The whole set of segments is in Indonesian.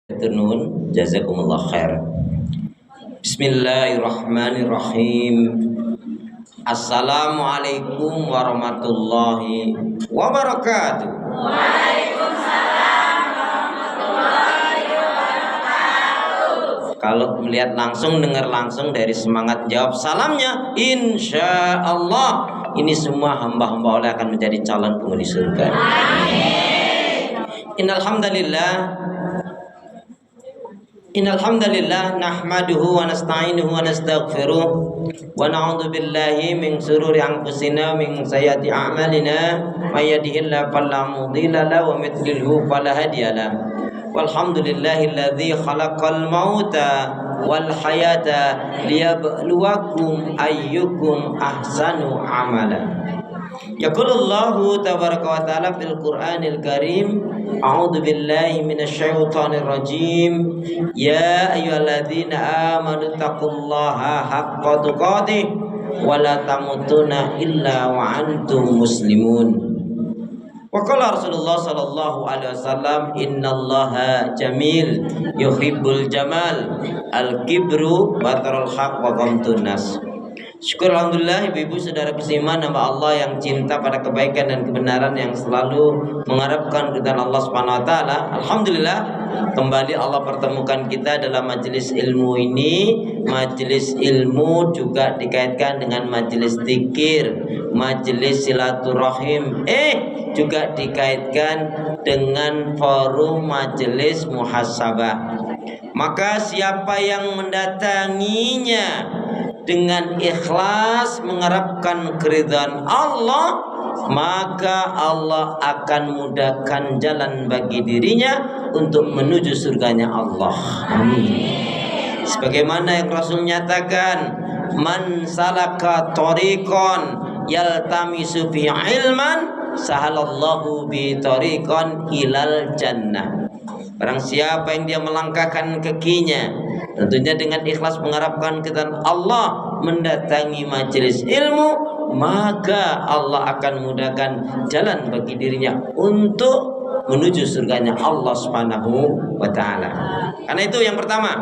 Turun, jazakumullah khair. Bismillahirrahmanirrahim. Assalamualaikum warahmatullahi wabarakatuh. Waalaikumsalam warahmatullahi wabarakatuh. Kalau melihat langsung, dengar langsung, dari semangat jawab salamnya, insya Allah ini semua hamba-hamba Allah akan menjadi calon penghuni surga. Amin. Innalhamdalillah nahmaduhu wa nasta'inuhu wa nastaghfiruh wa na'udzu billahi min shururi anfusina min sayyiati a'malina may yahdihillahu fala mudilla lahu wa may yudlilhu fala hadiya lahu walhamdulillahilladzi khalaqal mauta wal hayata liyabluwakum ayyukum ahsanu amala. Yaqulullahu tabaraka wa ta'ala fil Qur'anil Karim, a'udzu billahi minasyaitonir rajim. Ya ayyuhalladzina amanu taqullaha haqqa tuqatih wa la tamutunna illa wa antum muslimun. Wa qala Rasulullah sallallahu alaihi wasallam, innallaha jamil yuhibbul jamal, al-kibru batarul haq wa ghamtun nas. Syukur alhamdulillah ibu-ibu saudara seiman, hamba Allah yang cinta pada kebaikan dan kebenaran, yang selalu mengharapkan ridhaan Allah Subhanahu wa taala. Alhamdulillah kembali Allah pertemukan kita dalam majelis ilmu ini. Majelis ilmu juga dikaitkan dengan majelis zikir, majelis silaturahim, juga dikaitkan dengan forum majelis muhasabah. Maka siapa yang mendatanginya dengan ikhlas mengharapkan keridhaan Allah, maka Allah akan mudahkan jalan bagi dirinya untuk menuju surganya Allah. Amin. Sebagaimana yang Rasul nyatakan, man salaka tariqan yaltamisu fi ilman sahalallahu bi tariqan ilal jannah. Barang siapa yang dia melangkahkan kakinya, tentunya dengan ikhlas mengharapkan keridhaan Allah, mendatangi majelis ilmu, maka Allah akan mudahkan jalan bagi dirinya untuk menuju surganya Allah Subhanahu wa taala. Karena itu yang pertama,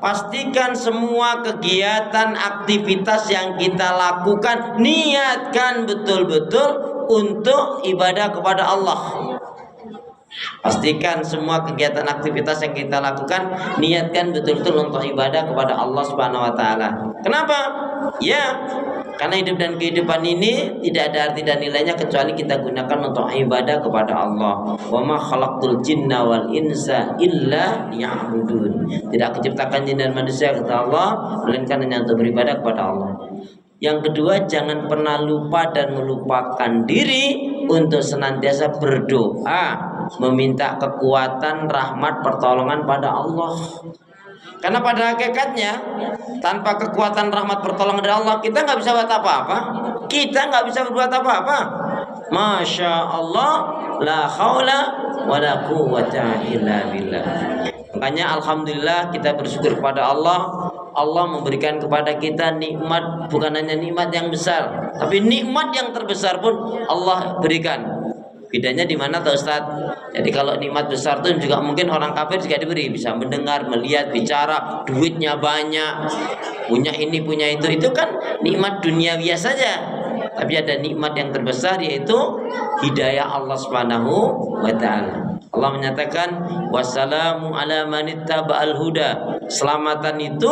pastikan semua kegiatan aktivitas yang kita lakukan niatkan betul-betul untuk ibadah kepada Allah. Pastikan semua kegiatan aktivitas yang kita lakukan niatkan betul-betul untuk ibadah kepada Allah Subhanahu wa taala. Kenapa? Ya, karena hidup dan kehidupan ini tidak ada arti dan nilainya kecuali kita gunakan untuk ibadah kepada Allah. Wa ma khalaqtul jinna wal insa illa liya'budun. Tidak aku ciptakan jin dan manusia, kata Allah, melainkan hanya untuk beribadah kepada Allah. Yang kedua, jangan pernah lupa dan melupakan diri untuk senantiasa berdoa, meminta kekuatan, rahmat, pertolongan pada Allah. Karena pada hakikatnya tanpa kekuatan, rahmat, pertolongan dari Allah, kita nggak bisa buat apa-apa. Kita nggak bisa berbuat apa-apa. Masya Allah, la haula wa la quwwata illa billah. Makanya alhamdulillah kita bersyukur kepada Allah. Allah memberikan kepada kita nikmat, bukan hanya nikmat yang besar, tapi nikmat yang terbesar pun Allah berikan. Bedanya di mana tuh Ustaz? Jadi kalau nikmat besar tuh juga mungkin orang kafir juga diberi, bisa mendengar, melihat, bicara, duitnya banyak, punya ini, punya itu kan nikmat duniawi saja. Tapi ada nikmat yang terbesar, yaitu hidayah Allah Subhanahu wa taala. Allah menyatakan, wassalamu ala manittaba'al huda. Selamatan itu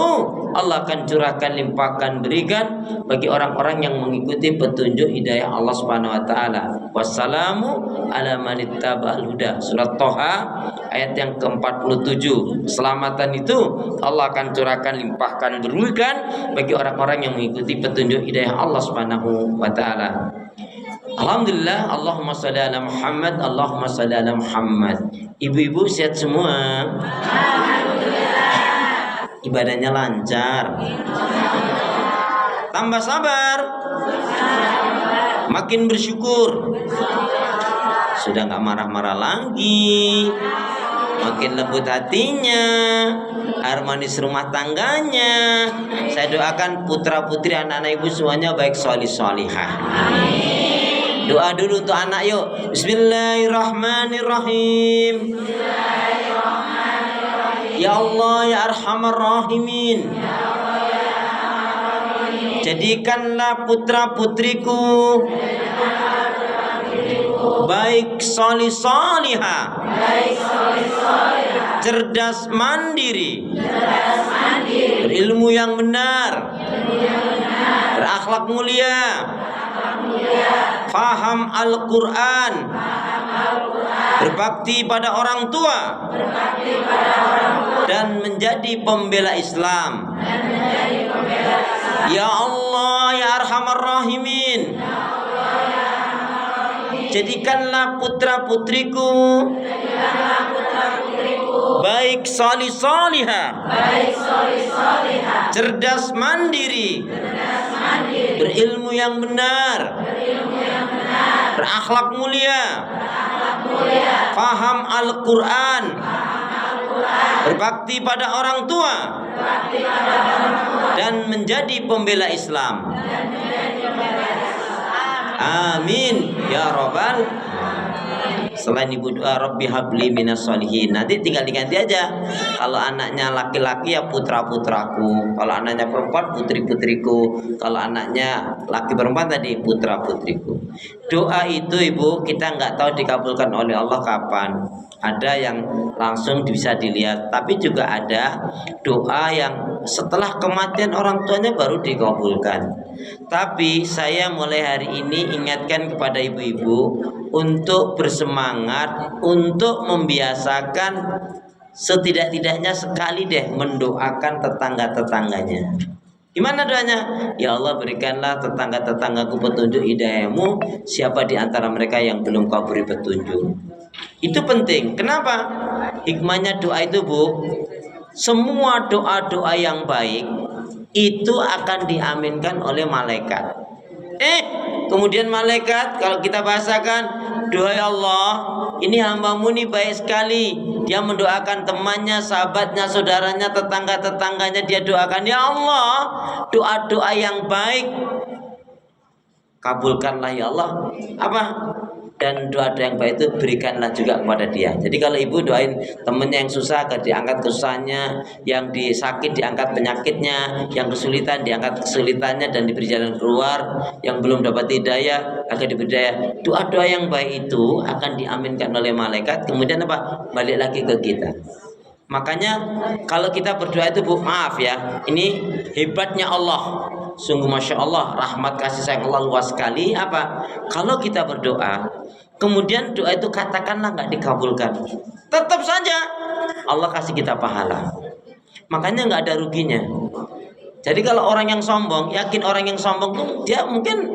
Allah akan curahkan, limpahkan, berikan bagi orang-orang yang mengikuti petunjuk hidayah Allah Subhanahu wa taala. Wassalamu ala manittaba'al huda. Surat Toha ayat yang ke-47. Selamatan itu Allah akan curahkan, limpahkan, berikan bagi orang-orang yang mengikuti petunjuk hidayah Allah Subhanahu wa taala. Alhamdulillah, Allahumma shalli ala Muhammad, Allahumma shalli ala Muhammad. Ibu-ibu sehat semua? Alhamdulillah. Ibadahnya lancar. Tambah sabar. Makin bersyukur. Sudah gak marah-marah lagi. Makin lembut hatinya, harmonis rumah tangganya. Saya doakan putra-putri, anak-anak ibu semuanya baik sholih sholihah. Amin. Doa dulu untuk anak yuk. Bismillahirrahmanirrahim. Bismillahirrahmanirrahim. Ya Allah ya Arhamar Rahimin, jadikanlah putra-putriku baik solih solihah, cerdas mandiri, berilmu yang benar, berakhlak mulia, faham Al-Quran, berbakti pada orang tua, dan menjadi pembela Islam. Ya Allah ya Arhamar Rahimin, jadikanlah putra-putriku baik solih solihah, cerdas mandiri, berilmu yang benar, berakhlak mulia, faham Al-Quran, berbakti pada orang tua, dan menjadi pembela Islam. Amin ya Rabbal. Selain ibu doa Rabbi habli minas solihin, nanti tinggal diganti aja. Kalau anaknya laki-laki ya putra-putraku, kalau anaknya perempuan putri-putriku, kalau anaknya laki perempuan tadi putra-putriku. Doa itu ibu kita nggak tahu dikabulkan oleh Allah kapan. Ada yang langsung bisa dilihat, tapi juga ada doa yang setelah kematian orang tuanya baru dikabulkan. Tapi saya mulai hari ini ingatkan kepada ibu-ibu untuk bersemangat, untuk membiasakan setidak-tidaknya sekali deh mendoakan tetangga-tetangganya. Gimana doanya? Ya Allah berikanlah tetangga-tetanggaku petunjuk hidayahmu, siapa di antara mereka yang belum kau beri petunjuk. Itu penting. Kenapa? Hikmahnya doa itu Bu, semua doa-doa yang baik itu akan diaminkan oleh malaikat. Kemudian malaikat kalau kita bahasakan, doa ya Allah, ini hambamu ini baik sekali. Dia mendoakan temannya, sahabatnya, saudaranya, tetangga-tetangganya, dia doakan. Ya Allah, doa-doa yang baik kabulkanlah ya Allah. Apa? Dan doa-doa yang baik itu berikanlah juga kepada dia. Jadi kalau ibu doain temennya yang susah agar diangkat kesusahannya, yang sakit diangkat penyakitnya, yang kesulitan diangkat kesulitannya dan diberi jalan keluar, yang belum dapat hidayah agar diberi hidayah. Doa-doa yang baik itu akan diaminkan oleh malaikat. Kemudian apa? Balik lagi ke kita. Makanya kalau kita berdoa itu Bu, maaf ya, ini hebatnya Allah. Sungguh Masya Allah, rahmat kasih sayang Allah luas sekali. Apa? Kalau kita berdoa, kemudian doa itu katakanlah nggak dikabulkan, tetap saja Allah kasih kita pahala. Makanya nggak ada ruginya. Jadi kalau orang yang sombong, yakin orang yang sombong tuh dia mungkin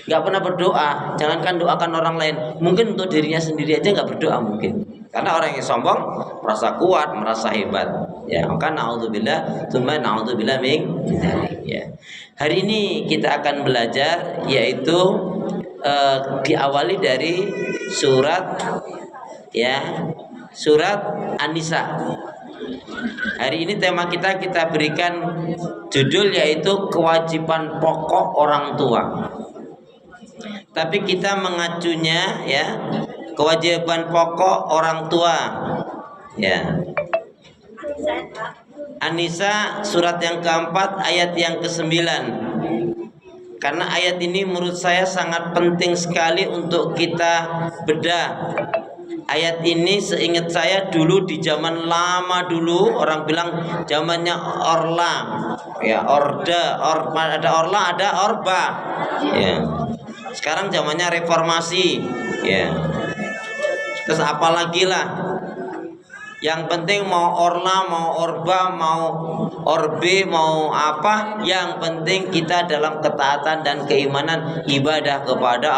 nggak pernah berdoa. Jangankan doakan orang lain, mungkin untuk dirinya sendiri aja nggak berdoa mungkin. Karena orang yang sombong merasa kuat, merasa hebat. Ya, maka naudzubillah, tsumma naudzubillah min dzalik. Ya. Hari ini kita akan belajar yaitu diawali dari surat surat An-Nisa. Hari ini tema kita berikan judul yaitu kewajiban pokok orang tua. Tapi kita mengacunya kewajiban pokok orang tua. Ya. An-Nisa surat yang keempat ayat yang ke-9. Karena ayat ini menurut saya sangat penting sekali untuk kita bedah. Ayat ini seingat saya dulu di zaman lama dulu orang bilang zamannya Orla. Ya, ada Orla, ada Orba. Ya. Sekarang zamannya reformasi. Ya. Terus apalagi lah. Yang penting mau Orla, mau Orba, mau Orbe, mau apa, yang penting kita dalam ketaatan dan keimanan ibadah kepada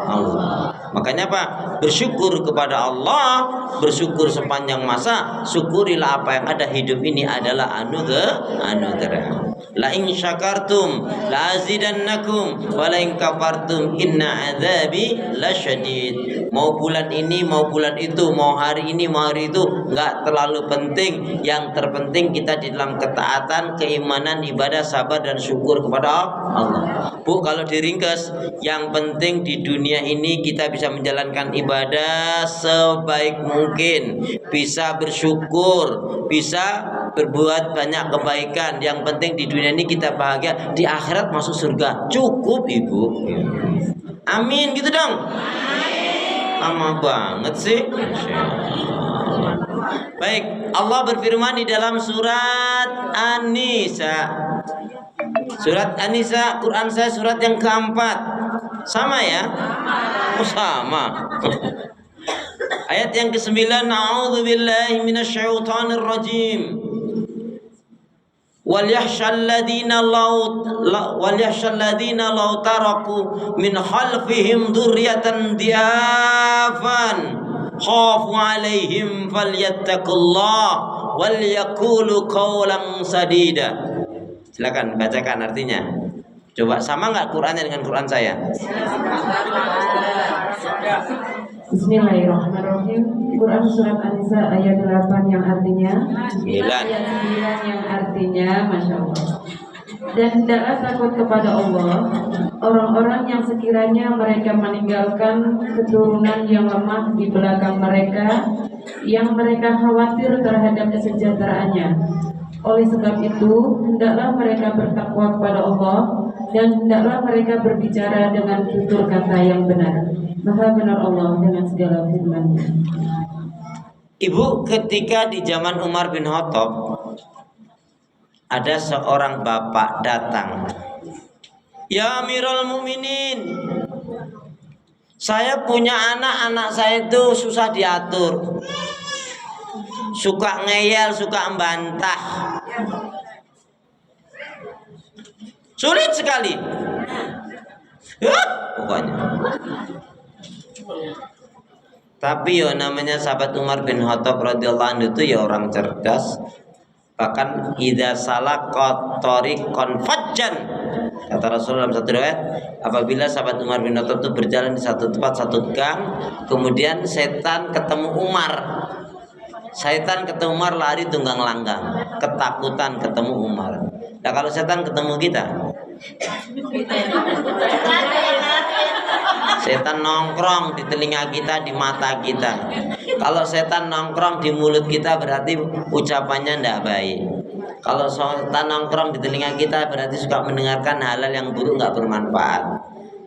Allah. Makanya apa? Bersyukur kepada Allah, bersyukur sepanjang masa, syukurilah apa yang ada. Hidup ini adalah anugerah. La in syakartum la azidannakum wa la in kafartum inna adzabi lasyadid. Mau bulan ini, mau bulan itu, mau hari ini, mau hari itu, nggak terlalu penting. Yang terpenting kita di dalam ketaatan, keimanan, ibadah, sabar dan syukur kepada Allah. Bu, kalau diringkas, yang penting di dunia ini kita bisa menjalankan ibadah sebaik mungkin, bisa bersyukur, bisa berbuat banyak kebaikan. Yang penting di dunia ini kita bahagia, di akhirat masuk surga. Cukup, Ibu. Amin, gitu dong. Lama banget sih. Baik, Allah berfirman di dalam surat An-Nisa. Surat An-Nisa, Quran saya surat yang keempat. Sama ya? Oh, sama. Ayat yang ke-9, A'udzubillahi minasyaitonir rajim. وَلْيَخْشَى الَّذِينَ لَوْ تَرَكُوا مِنْ خَلْفِهِمْ ذُرِّيَّةً ضِعَافًا خَافُوا عَلَيْهِمْ فَلْيَتَّقُوا اللَّهَ وَلْيَقُولُوا قَوْلًا سَدِيدًا. Silakan bacakan artinya. Coba sama nggak Qurannya dengan Quran saya? Bismillahirrahmanirrahim. Quran surat An-Nisa ayat 8 yang artinya 9. Ayat 9 yang artinya Masya Allah. Dan hendaklah takut kepada Allah orang-orang yang sekiranya mereka meninggalkan keturunan yang lemah di belakang mereka, yang mereka khawatir terhadap kesejahteraannya. Oleh sebab itu, hendaklah mereka bertakwa kepada Allah, dan hendaklah mereka berbicara dengan tutur kata yang benar. Maha benar Allah dengan segala firman-Nya. Ibu, ketika di zaman Umar bin Khattab ada seorang bapak datang. Ya Amirul Mukminin, saya punya anak saya itu susah diatur, suka ngeyel, suka membantah, sulit sekali. Pokoknya. Tapi ya namanya sahabat Umar bin Khattab radhiyallahu anhu itu ya orang cerdas. Bahkan idza salaqat tariqan fajjan, kata Rasulullah dalam satu riwayat, apabila sahabat Umar bin Khattab itu berjalan di satu tempat, satu gang, kemudian setan ketemu Umar. Setan ketemu Umar lari tunggang langgang, ketakutan ketemu Umar. Nah kalau setan ketemu kita, setan nongkrong di telinga kita, di mata kita. Kalau setan nongkrong di mulut kita berarti ucapannya tidak baik. Kalau setan nongkrong di telinga kita berarti suka mendengarkan hal-hal yang buruk, nggak bermanfaat.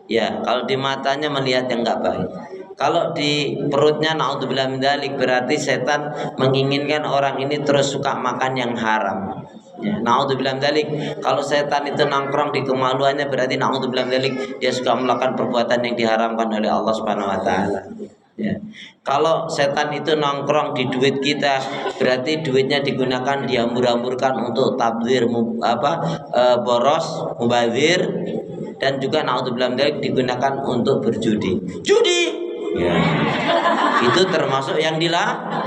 Ya, kalau di matanya melihat yang nggak baik. Kalau di perutnya naudzubillah min dzalik berarti setan menginginkan orang ini terus suka makan yang haram. Ya, naudzubillah min dzalik. Kalau setan itu nongkrong di kemaluannya berarti naudzubillah min dzalik dia suka melakukan perbuatan yang diharamkan oleh Allah Subhanahu wa taala. Ya. Kalau setan itu nongkrong di duit kita berarti duitnya digunakan diambur-amburkan untuk tabdzir, boros, mubadzir, dan juga naudzubillah min dzalik digunakan untuk berjudi. Judi. Ya. Itu termasuk yang dilarang.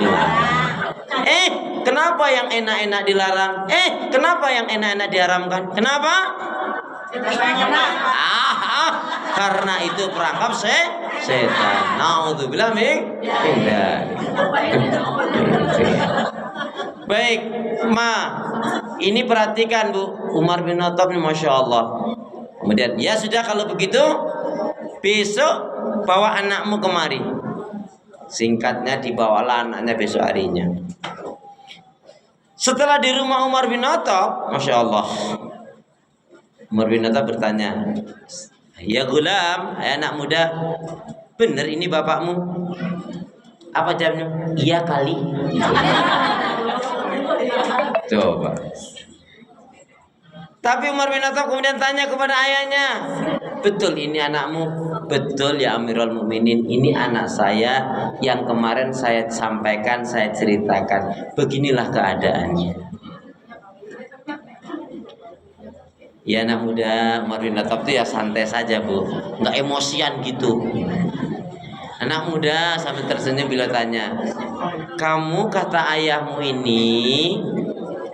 Kenapa yang enak-enak dilarang? Kenapa yang enak-enak diharamkan? Kenapa? Karena itu perangkap setan. Naudzubillah min dzalik. Baik, ini perhatikan Bu, Umar bin Khattab ini Masya Allah. Kemudian, ya sudah kalau begitu, besok bawa anakmu kemari. Singkatnya dibawalah anaknya besok harinya. Setelah di rumah Umar bin Khattab, Masya Allah, Umar bin Khattab bertanya, ya gulam, anak muda, benar ini bapakmu? Apa jawabnya? Iya kali. Coba. Tapi Umar bin Khattab kemudian tanya kepada ayahnya, betul ini anakmu? Betul ya Amirul Mukminin, ini anak saya yang kemarin saya sampaikan, saya ceritakan. Beginilah keadaannya. Ya anak muda, Umar bin Khattab itu ya santai saja Bu, nggak emosian gitu. Anak muda sambil tersenyum bila tanya, kamu kata ayahmu ini,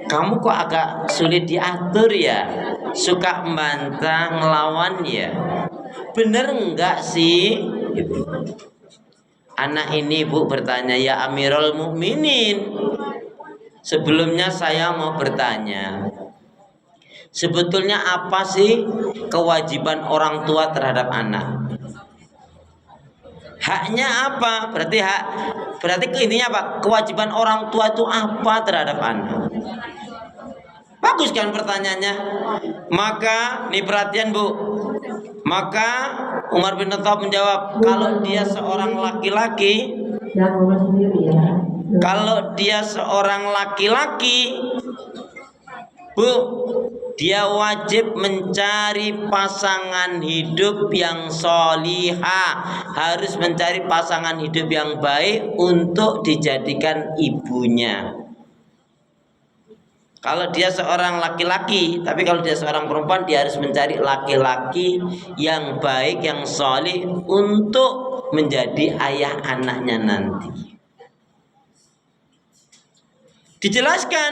kamu kok agak sulit diatur ya, suka membantah, ngelawan ya, bener enggak sih? Gitu. Anak ini Bu bertanya, ya Amirul Mukminin, sebelumnya saya mau bertanya, sebetulnya apa sih kewajiban orang tua terhadap anak? Haknya apa? Berarti intinya apa? Kewajiban orang tua itu apa terhadap anak? Bagus kan pertanyaannya? Maka, nih perhatian Bu. Maka Umar bin Khattab menjawab, kalau dia seorang laki-laki, kalau dia seorang laki-laki, Bu, dia wajib mencari pasangan hidup yang solihah, harus mencari pasangan hidup yang baik untuk dijadikan ibunya. Kalau dia seorang laki-laki, tapi kalau dia seorang perempuan, dia harus mencari laki-laki yang baik, yang solih untuk menjadi ayah anaknya nanti. Dijelaskan,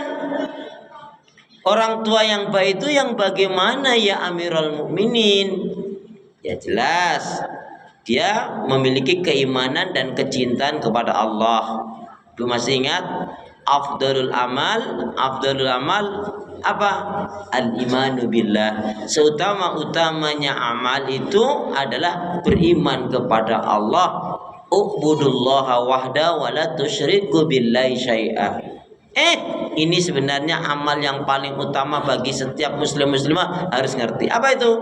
orang tua yang baik itu yang bagaimana ya Amirul Mukminin? Ya jelas, dia memiliki keimanan dan kecintaan kepada Allah. Lu masih ingat? Afdalul amal apa? Al-imanu billah. Seutama-utamanya amal itu adalah beriman kepada Allah. U'budullaha wahda wa la tusyriku billahi syai'a. Ini sebenarnya amal yang paling utama bagi setiap muslimah harus ngerti. Apa itu?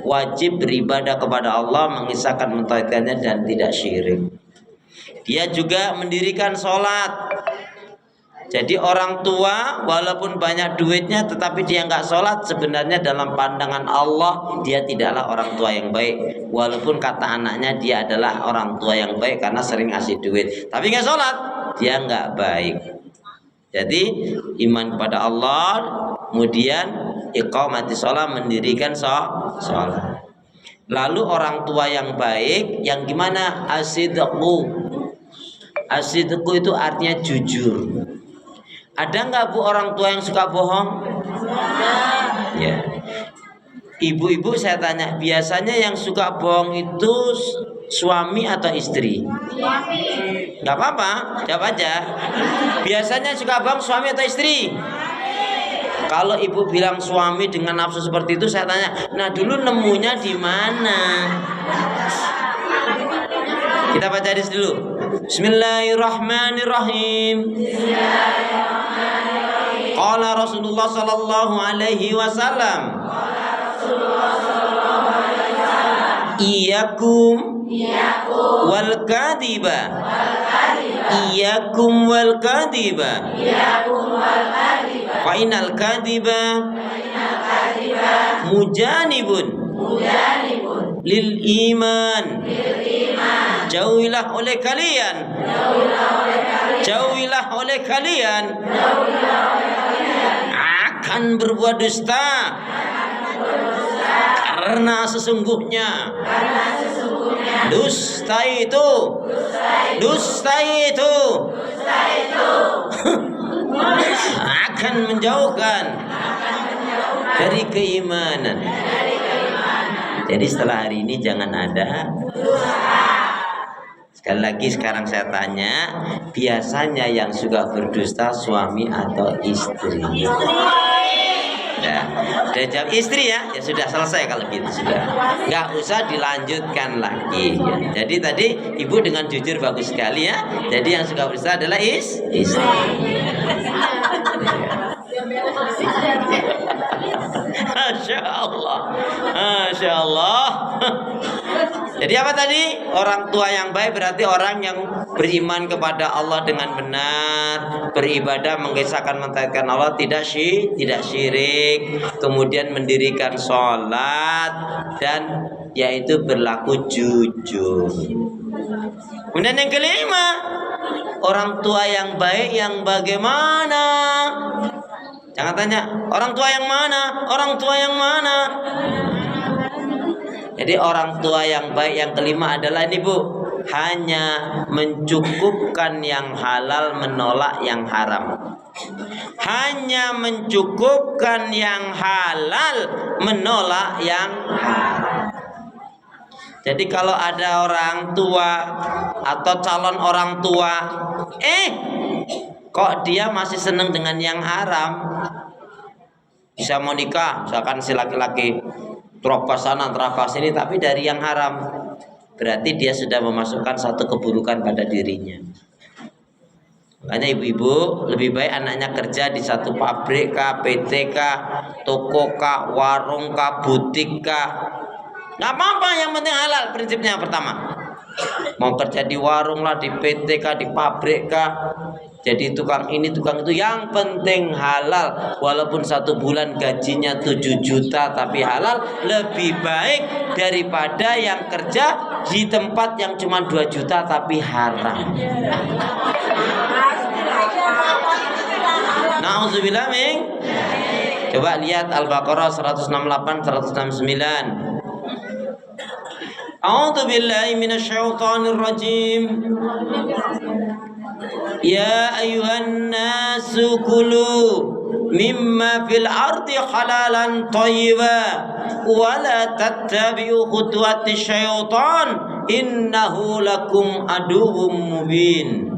Wajib beribadah kepada Allah, mengisahkan mentauhidkannya dan tidak syirik. Dia juga mendirikan sholat. Jadi orang tua walaupun banyak duitnya tetapi dia nggak sholat, sebenarnya dalam pandangan Allah dia tidaklah orang tua yang baik. Walaupun kata anaknya dia adalah orang tua yang baik karena sering ngasih duit, tapi nggak sholat, dia nggak baik. Jadi iman kepada Allah, kemudian iqamati sholat, mendirikan sholat. Lalu orang tua yang baik yang gimana? Asidqu. Asidqu itu artinya jujur. Ada nggak Bu orang tua yang suka bohong? Ya. Ibu-ibu saya tanya, biasanya yang suka bohong itu suami atau istri? Nggak apa-apa, jawab aja. Biasanya suka bohong suami atau istri? Kalau ibu bilang suami dengan nafsu seperti itu, saya tanya, nah dulu nemunya di mana? Kita baca hadis dulu. Bismillahirrahmanirrahim. Qala Rasulullah sallallahu alaihi wasallam. Iyyakum wal kadhiba. Iyyakum wal kadhiba. Fa inal kadhiba mujanibun lil iman. Jauhilah oleh kalian. Jauhilah oleh kalian akan berbuat dusta. Karena sesungguhnya dusta itu akan menjauhkan dari keimanan. Jadi setelah hari ini jangan ada. Sekali lagi sekarang saya tanya, biasanya yang suka berdusta suami atau istri? Ya, udah jawab istri ya, ya sudah selesai kalau gitu sudah. Nggak usah dilanjutkan lagi. Ya. Jadi tadi ibu dengan jujur bagus sekali ya. Jadi yang suka berdusta adalah istri. Masya Allah, Masya Allah. Jadi apa tadi? Orang tua yang baik berarti orang yang beriman kepada Allah dengan benar, beribadah, mengesahkan mentauhidkan Allah, tidak syirik, kemudian mendirikan sholat dan yaitu berlaku jujur. Kemudian yang kelima, orang tua yang baik yang bagaimana? Jangan tanya, orang tua yang mana? Orang tua yang mana? Jadi orang tua yang baik yang kelima adalah ini Bu, hanya mencukupkan yang halal, menolak yang haram. Hanya mencukupkan yang halal, menolak yang haram. Jadi kalau ada orang tua atau calon orang tua, kok dia masih seneng dengan yang haram, bisa mau nikah, misalkan si laki-laki terobos sana terobos sini, tapi dari yang haram, berarti dia sudah memasukkan satu keburukan pada dirinya. Makanya ibu-ibu lebih baik anaknya kerja di satu pabrik kah, PT kah, toko kah, warung kah, butik kah, nggak apa-apa, yang penting halal. Prinsipnya yang pertama, mau kerja di warung lah, di PT kah, di pabrik kah, jadi tukang ini tukang itu, yang penting halal. Walaupun 1 bulan gajinya 7 juta tapi halal, lebih baik daripada yang kerja di tempat yang cuma 2 juta tapi haram. Na'udzubillah min. Coba lihat Al-Baqarah 168 169. A'udzu billahi minasyaitonir rajim. Ya ayyuhan nasu kulu mimma fil ardi halalan thayyiba wa la tattabi'u khutuwati syaitan innahu lakum aduwwum mubin.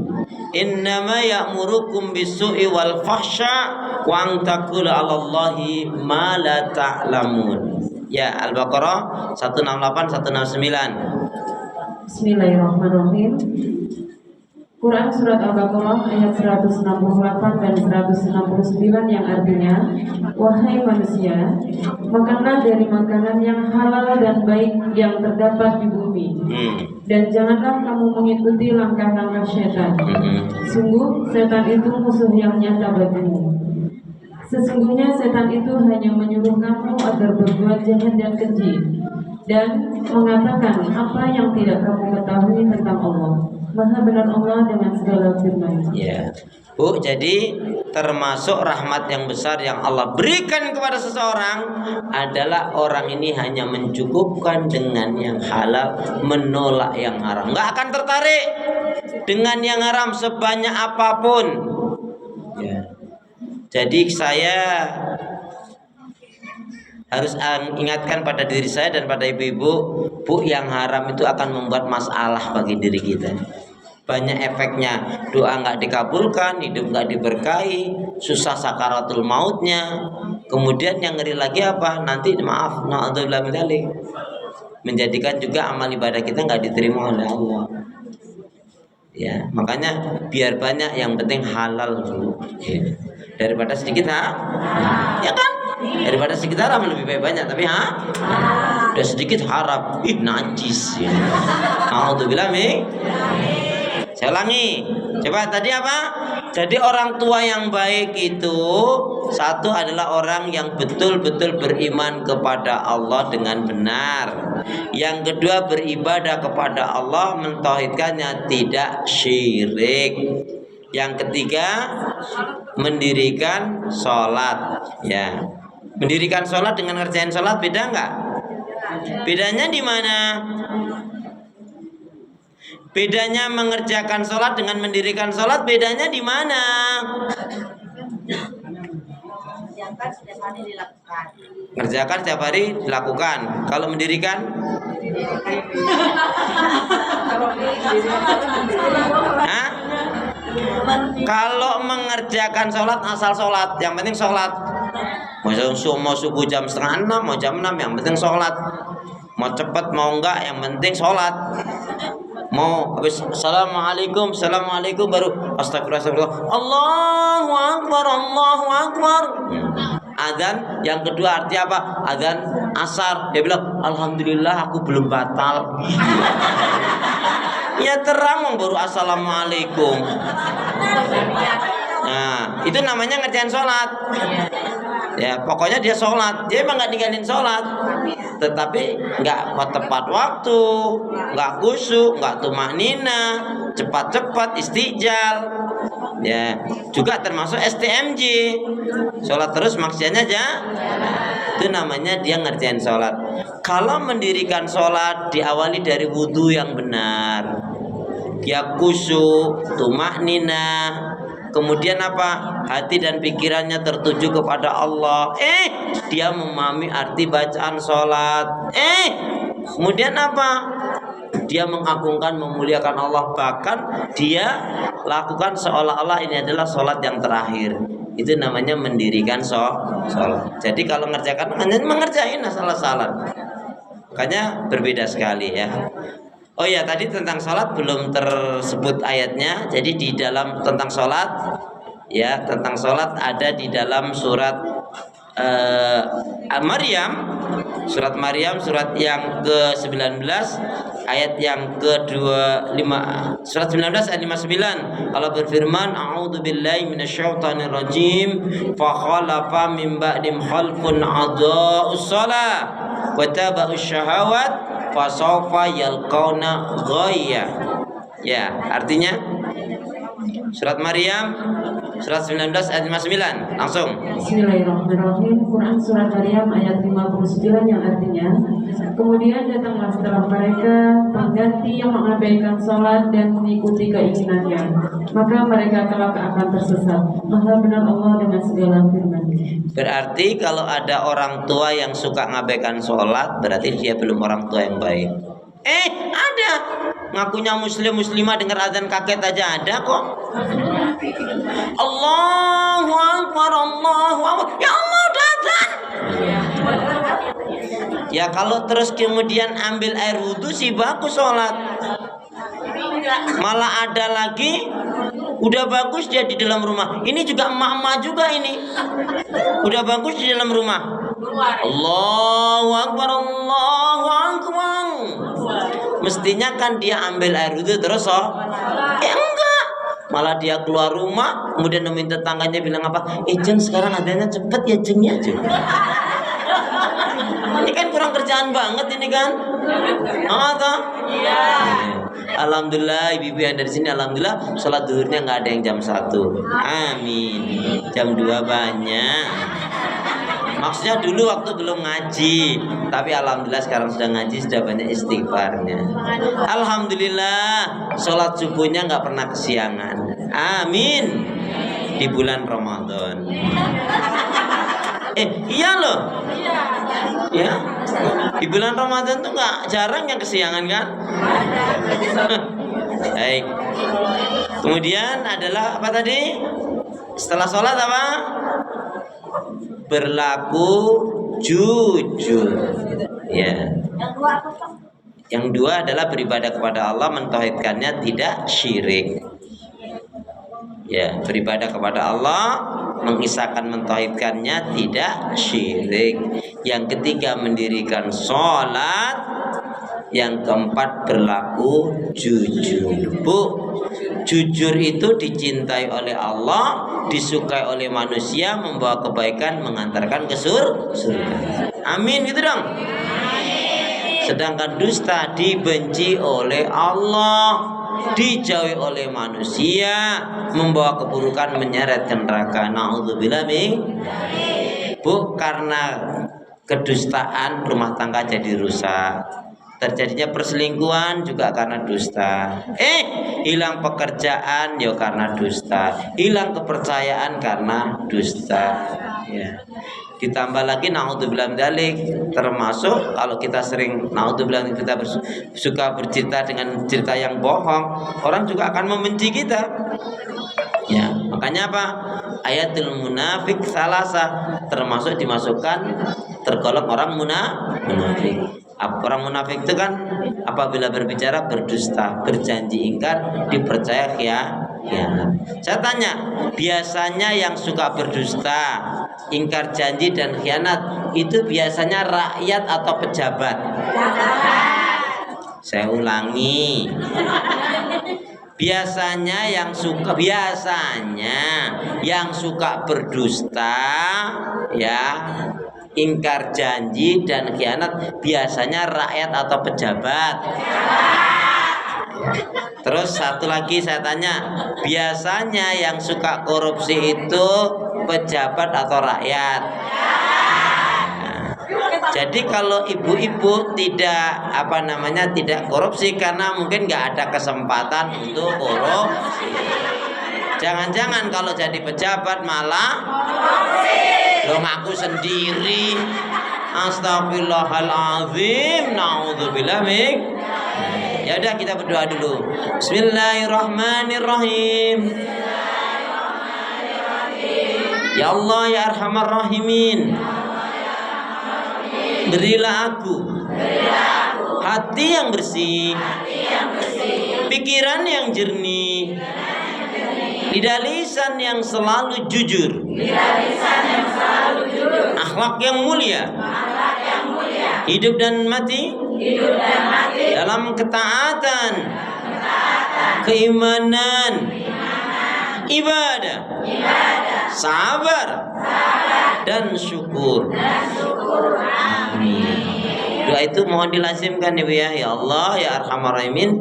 Innama ya'murukum bisu'i wal fahsya wa an taqulu 'alallahi ma la ta'lamun. Ya, Al-Baqarah 168 169. Bismillahirrahmanirrahim. Quran Surat Al-Baqarah ayat 168 dan 169 yang artinya, wahai manusia, makanlah dari makanan yang halal dan baik yang terdapat di bumi, dan janganlah kamu mengikuti langkah-langkah setan. Sungguh setan itu musuh yang nyata bagimu. Sesungguhnya setan itu hanya menyuruh kamu agar berbuat jahat dan keji, dan mengatakan apa yang tidak kamu ketahui tentang Allah. Maha benar Allah dengan segala firman. Ya, Bu, jadi termasuk rahmat yang besar yang Allah berikan kepada seseorang adalah orang ini hanya mencukupkan dengan yang halal, menolak yang haram. Nggak akan tertarik dengan yang haram sebanyak apapun. Ya. Jadi saya harus ingatkan pada diri saya dan pada ibu-ibu, Bu, yang haram itu akan membuat masalah bagi diri kita. Banyak efeknya, doa nggak dikabulkan, hidup nggak diberkahi, susah sakaratul mautnya. Kemudian yang ngeri lagi apa? Nanti maaf, na'udzubillah min dzalik, menjadikan juga amal ibadah kita nggak diterima oleh Allah. Ya, makanya biar banyak, yang penting halal dulu. Ya. Daripada sedikit ya kan? Daripada sedikit haram lebih baik banyak, tapi udah sedikit haram, najis. Ya. Na'udzubillah min. Saya ulangi, coba tadi apa? Jadi orang tua yang baik itu, satu adalah orang yang betul-betul beriman kepada Allah dengan benar. Yang kedua, beribadah kepada Allah, mentauhidkannya, tidak syirik. Yang ketiga, mendirikan sholat. Ya, mendirikan sholat dengan ngerjain sholat beda nggak? Bedanya di mana? Bedanya mengerjakan sholat dengan mendirikan sholat, bedanya di mana? Ngerjakan setiap hari dilakukan. Kalau mendirikan? Kalau mengerjakan sholat, asal sholat, yang penting sholat. Mau subuh jam 5:30, mau jam 6, yang penting sholat. Mau cepat mau enggak, yang penting sholat. Mau habis assalamualaikum baru astagfirullah, Allahu akbar, Allahu akbar. Adzan yang kedua arti apa? Adzan asar, dia bilang alhamdulillah aku belum batal. Ya terang baru assalamualaikum. Nah, itu namanya ngerjain sholat. Ya pokoknya dia sholat, dia emang nggak ninggalin sholat, tetapi nggak tepat waktu, nggak khusyuk, nggak tumanina, cepat-cepat istijal. Ya juga termasuk STMJ, sholat terus maksiatnya aja. Itu namanya dia ngerjain sholat. Kalau mendirikan sholat diawali dari wudhu yang benar, dia khusyuk, tumanina. Kemudian apa? Hati dan pikirannya tertuju kepada Allah. Dia memahami arti bacaan sholat. Kemudian apa? Dia mengagungkan, memuliakan Allah, bahkan dia lakukan seolah-olah ini adalah sholat yang terakhir. Itu namanya mendirikan sholat. Jadi kalau mengerjakan hanya mengerjain asal-asalan. Makanya berbeda sekali ya. Oh ya, tadi tentang sholat belum tersebut ayatnya. Jadi di dalam tentang sholat ya, tentang sholat ada di dalam surat Maryam, surat yang ke-19 ayat yang ke-25, surat 19 ayat 59. Allah berfirman, a'udzubillahi minasyaitonir rajim, fa khalafa min ba'dim khalfun adaa'us shalah wa taba'us syahawat fa sawfa yalqauna ghayya. Ya, artinya surat Maryam surat 19 ayat 59. Langsung. Bismillahirrahmanirrahim. Quran surat Maryam ayat 59 yang artinya, kemudian datanglah setelah mereka pengganti yang mengabaikan sholat dan mengikuti keinginannya, maka mereka kelak akan tersesat. Maha benar Allah dengan segala firman. Berarti kalau ada orang tua yang suka ngabaikan sholat, berarti dia belum orang tua yang baik. Ada ngakunya muslim muslimah, dengar azan kaget aja ada kok. Allahu Akbar, Allahu Akbar. Ya Allah, udah azan. Ya kalau terus kemudian ambil air wudhu sih bagus sholat. Malah ada lagi udah bagus dia di dalam rumah. Ini juga emak-emak juga ini. Udah bagus di dalam rumah. Allahu Akbar, Allahu Akbar. Mestinya kan dia ambil air wudhu terus enggak. Malah dia keluar rumah, kemudian nemuin tetangganya bilang apa? Jeng sekarang adanya cepet ya Jeng ya Jeng. Ini kan kurang kerjaan banget ini kan? Toh? Iya. Alhamdulillah ibu-ibu yang dari sini, alhamdulillah sholat zuhurnya nggak ada yang jam 1. Amin. Jam 2 banyak. Maksudnya dulu waktu belum ngaji, tapi alhamdulillah sekarang sudah ngaji, sudah banyak istighfarnya. Alhamdulillah sholat subuhnya nggak pernah kesiangan. Amin. Di bulan Ramadan. Iya loh. Ya. Di bulan Ramadan tuh nggak jarang yang kesiangan kan? Baik. Kemudian adalah apa tadi? Setelah sholat apa? Berlaku jujur. Ya. Yang dua adalah beribadah kepada Allah, mentauhidkannya, tidak syirik. Ya, beribadah kepada Allah, mengisahkan, mentauhidkannya, tidak syirik. Yang ketiga mendirikan sholat. Yang keempat berlaku jujur. Bu, jujur itu dicintai oleh Allah, disukai oleh manusia, membawa kebaikan, mengantarkan ke surga. Amin gitu dong. Sedangkan dusta dibenci oleh Allah, dijauhi oleh manusia, membawa keburukan, menyeret ke neraka. Na'udzubillah min. Bu, karena kedustaan rumah tangga jadi rusak. Terjadinya perselingkuhan juga karena dusta. Hilang pekerjaan ya karena dusta. Hilang kepercayaan karena dusta. Ya. Ditambah lagi naudzubillah min dzalik, termasuk kalau kita sering naudzubillah kita suka bercerita dengan cerita yang bohong, orang juga akan membenci kita. Ya, makanya apa? Ayatul munafik salasa, termasuk dimasukkan tergolong orang munafik. Orang munafik itu kan apabila berbicara berdusta, berjanji ingkar, dipercaya khianat. Saya tanya, biasanya yang suka berdusta, ingkar janji dan khianat itu biasanya rakyat atau pejabat? Saya ulangi. Biasanya yang suka berdusta, ya, ingkar janji dan khianat biasanya rakyat atau pejabat. Terus satu lagi saya tanya, biasanya yang suka korupsi itu pejabat atau rakyat? Jadi kalau ibu-ibu tidak tidak korupsi karena mungkin nggak ada kesempatan untuk korupsi. Jangan-jangan kalau jadi pejabat malah lo ngaku sendiri. Astagfirullahaladzim. Naudzubillah min. Ya udah kita berdoa dulu. Bismillahirrahmanirrahim. Ya Allah ya Arhamar Rahimin, berilah aku hati yang bersih, pikiran yang jernih, lidah lisan yang selalu jujur, akhlak yang mulia, hidup dan mati dalam ketaatan, keimanan, ibadah, sabar, dan syukur. Amin. Doa itu mohon dilazimkan Ibu ya. Ya Allah ya Arhamar Rahimin,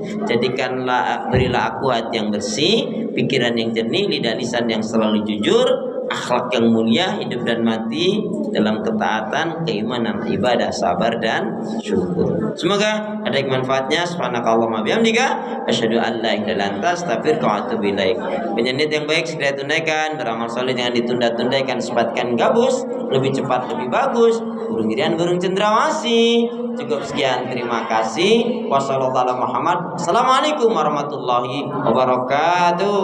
berilah aku hati yang bersih, pikiran yang jernih, lidah lisan yang selalu jujur, akhlak yang mulia, hidup dan mati dalam ketaatan, keimanan, ibadah, sabar dan syukur. Semoga ada manfaatnya. Subhanakallahumma bihamdika asyhadu an la ilaha illa anta astaghfiruka wa atubu ilaik. Penyanyi yang baik segera tunaikan, beramal saleh jangan ditunda-tunda, sempatkan gabus, lebih cepat lebih bagus. Burung irian burung cendrawasih. Cukup sekian, terima kasih. Wassalamualaikum warahmatullahi wabarakatuh.